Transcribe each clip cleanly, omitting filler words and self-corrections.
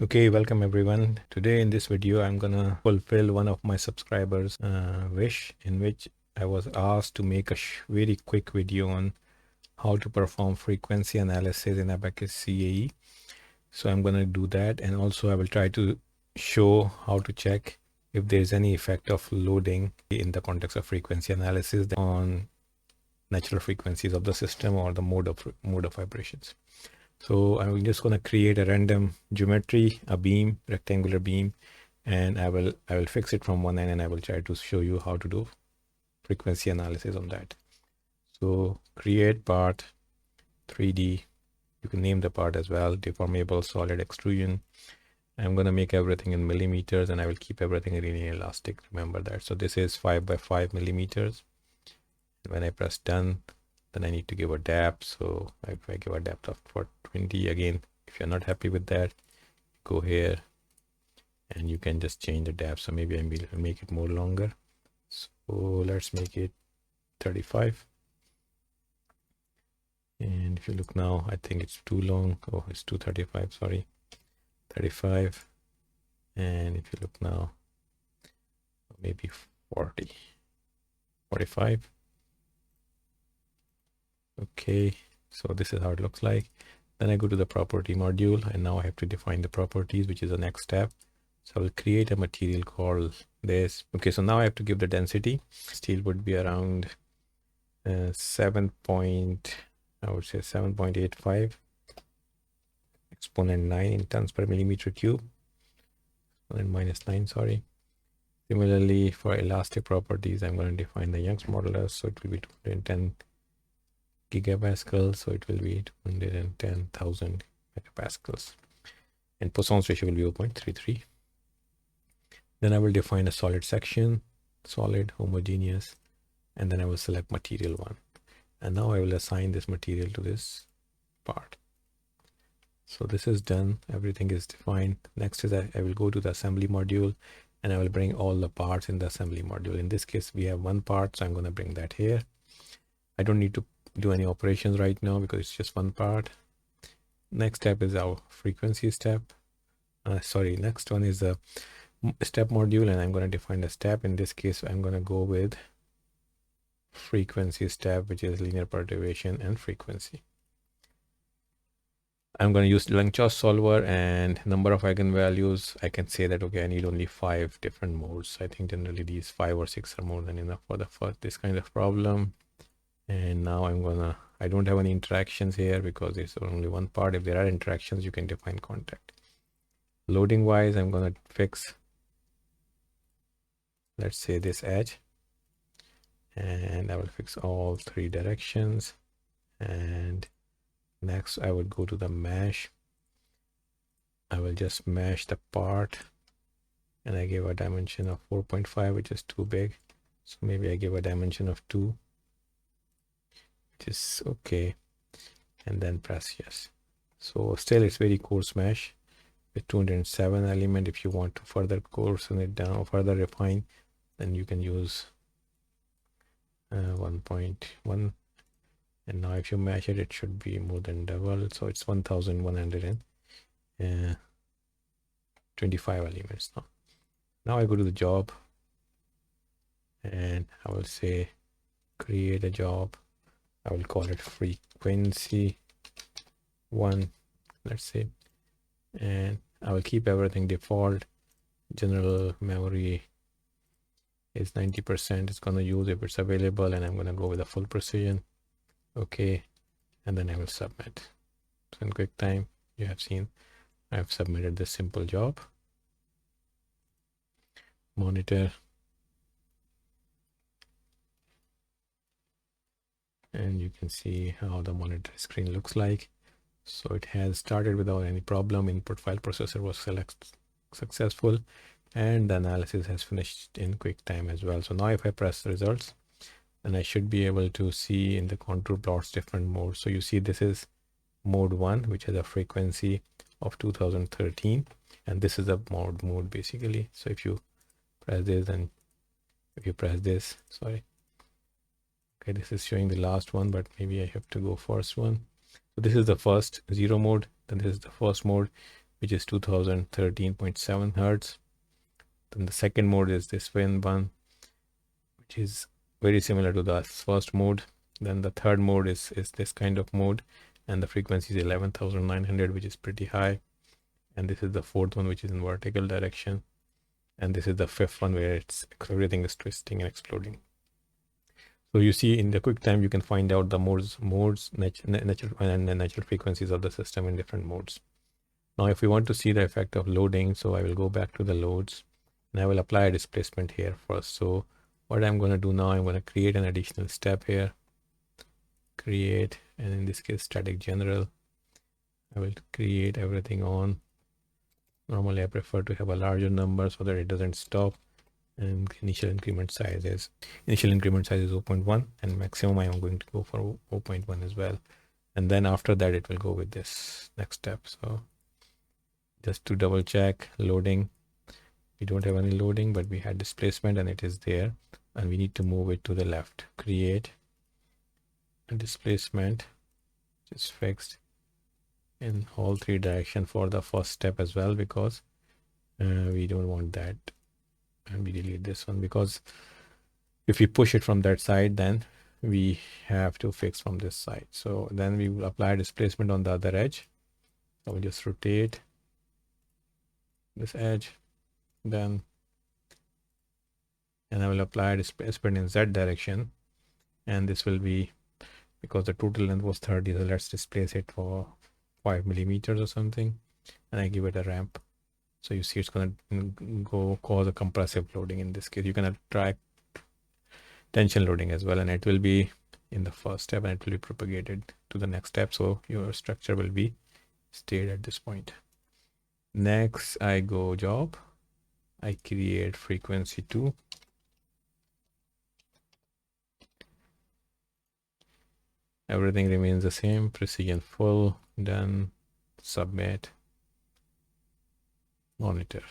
Okay, welcome everyone. Today in this video I'm gonna fulfill one of my subscribers wish, in which I was asked to make a very quick video on how to perform frequency analysis in Abacus CAE. So I'm gonna do that, and also I will try to show how to check if there is any effect of loading in the context of frequency analysis on natural frequencies of the system or the mode of vibrations. So I'm just going to create a random geometry, a beam, rectangular beam, and I will fix it from one end, and I will try to show you how to do frequency analysis on that. So create part 3D. You can name the part as well, deformable solid extrusion. I'm going to make everything in millimeters, and I will keep everything linear elastic. Remember that. So this is 5 by 5 millimeters. When I press done, then I need to give a depth. So if I give a depth of 420, again, if you're not happy with that, go here and you can just change the depth. So maybe I will make it more longer. So let's make it 35. And if you look now, I think it's too long. Oh, it's 235, sorry. 35. And if you look now, maybe 40, 45. Okay, so this is how it looks like. Then I go to the property module, and now I have to define the properties, which is the next step. So I will create a material called this. Okay, so now I have to give the density. Steel would be around 7.85 exponent 9 in tons per millimeter cube, and minus 9, sorry. Similarly, for elastic properties, I'm going to define the Young's modulus, so it will be 210 gigapascals, so it will be 210,000 megapascals, and Poisson's ratio will be 0.33. Then I will define a solid section, solid, homogeneous, and then I will select material 1, and now I will assign this material to this part. So this is done, everything is defined. Next is I will go to the assembly module, and I will bring all the parts in the assembly module. In this case we have one part, so I'm going to bring that here. I don't need to do any operations right now because it's just one part. Next step is our frequency step. Next one is the step module, and I'm going to define a step. In this case, I'm going to go with frequency step, which is linear perturbation and frequency. I'm going to use Langchos solver and number of eigenvalues. I can say that, okay, I need only 5 different modes. I think generally these 5 or 6 are more than enough for this kind of problem. And now I don't have any interactions here because it's only one part. If there are interactions, you can define contact. Loading wise, I'm going to fix, let's say, this edge, and I will fix all 3 directions. And next I would go to the mesh. I will just mesh the part, and I give a dimension of 4.5, which is too big, so maybe I give a dimension of 2, which is okay, and then press yes. So still it's very coarse mesh with 207 element. If you want to further coarsen it down or further refine, then you can use 1.1, and now if you measure it should be more than double, so it's 1125 elements. Now I go to the job, and I will say create a job. I will call it frequency 1, let's say, and I will keep everything default. General memory is 90%. It's going to use if it's available, and I'm going to go with a full precision. Okay, and then I will submit. So in quick time, you have seen I've submitted this simple job. Monitor, and you can see how the monitor screen looks like. So it has started without any problem. Input file processor was successful, and the analysis has finished in quick time as well. So now if I press results, then I should be able to see in the contour plots different modes. So you see this is mode 1, which has a frequency of 2013, and this is a mode basically. So if you press this, and if you press this, sorry, Okay, this is showing the last one, but maybe I have to go first one. So this is the first 0 mode, then this is the first mode, which is 2013.7 hertz. Then the second mode is this one, which is very similar to the first mode. Then the third mode is this kind of mode, and the frequency is 11,900, which is pretty high. And this is the fourth one, which is in vertical direction. And this is the fifth one, where everything is twisting and exploding. So you see in the quick time, you can find out the natural frequencies of the system in different modes. Now, if we want to see the effect of loading, so I will go back to the loads and I will apply a displacement here first. So what I'm going to do now, I'm going to create an additional step here, create, and in this case, static general. I will create everything on. Normally, I prefer to have a larger number so that it doesn't stop. And initial increment size is 0.1, and maximum I am going to go for 0.1 as well. And then after that, it will go with this next step. So just to double check loading, we don't have any loading, but we had displacement and it is there, and we need to move it to the left. Create a displacement which is fixed in all three directions for the first step as well, because we don't want that. And we delete this one, because if we push it from that side, then we have to fix from this side. So then we will apply displacement on the other edge. I will just rotate this edge, then, and I will apply displacement in Z direction. And this will be, because the total length was 30, so let's displace it for 5 millimeters or something, and I give it a ramp. So you see it's going to cause a compressive loading. In this case, you can try tension loading as well, and it will be in the first step and it will be propagated to the next step. So your structure will be stayed at this point. Next, I go job. I create frequency 2. Everything remains the same. Precision full. Done. Submit. Monitor.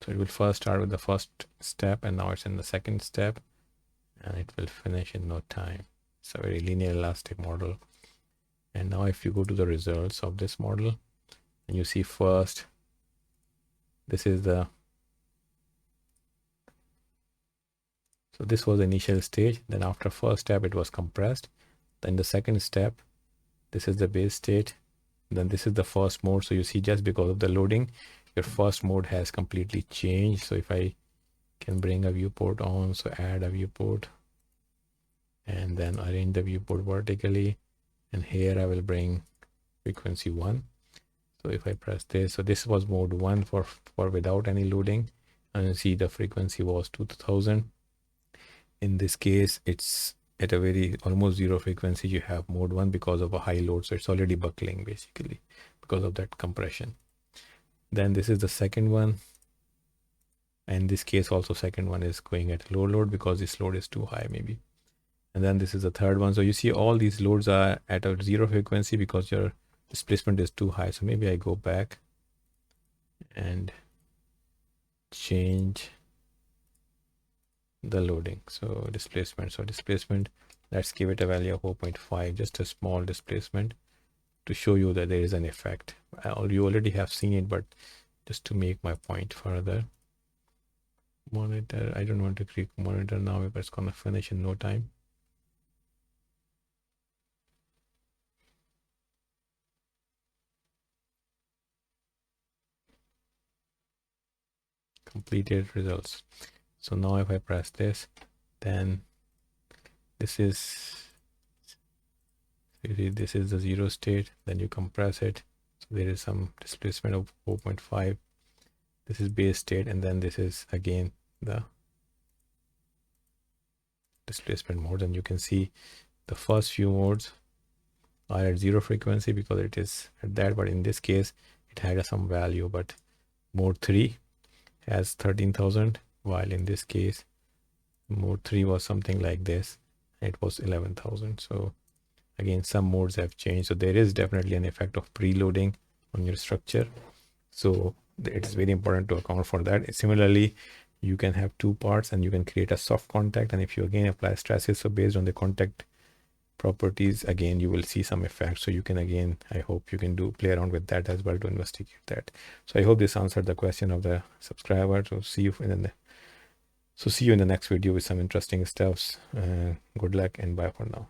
So it will first start with the first step, and now it's in the second step, and it will finish in no time. It's a very linear elastic model. And now if you go to the results of this model, and you see first, this is the, so this was the initial stage. Then after first step, it was compressed. Then the second step, this is the base state. Then this is the first mode. So you see, just because of the loading, your first mode has completely changed. So if I can bring a viewport on, so add a viewport, and then arrange the viewport vertically. And here I will bring frequency 1. So if I press this, so this was mode 1 for without any loading, and you see the frequency was 2000. In this case, it's at a very almost zero frequency. You have mode 1 because of a high load, so it's already buckling basically because of that compression. Then this is the second one, and in this case also second one is going at low load because this load is too high maybe. And then this is the third one. So you see all these loads are at a zero frequency because your displacement is too high. So maybe I go back and change the loading. So displacement, let's give it a value of 0.5, just a small displacement to show you that there is an effect. You already have seen it, but just to make my point further. Monitor, I don't want to click monitor now because it's gonna finish in no time. Completed results. So now if I press this, then this is the zero state. Then you compress it, so there is some displacement of 4.5. This is base state, and then this is again the displacement mode. And you can see the first few modes are at zero frequency because it is at that, but in this case it had some value. But mode 3 has 13,000, while in this case mode 3 was something like this, it was 11,000. So again, some modes have changed. So there is definitely an effect of preloading on your structure. So it is very important to account for that. Similarly, you can have two parts and you can create a soft contact, and if you again apply stresses, so based on the contact properties, again you will see some effects. So you can, again, I hope you can play around with that as well to investigate that. So I hope this answered the question of the subscriber. So see you in the next video with some interesting stuffs. Good luck and bye for now.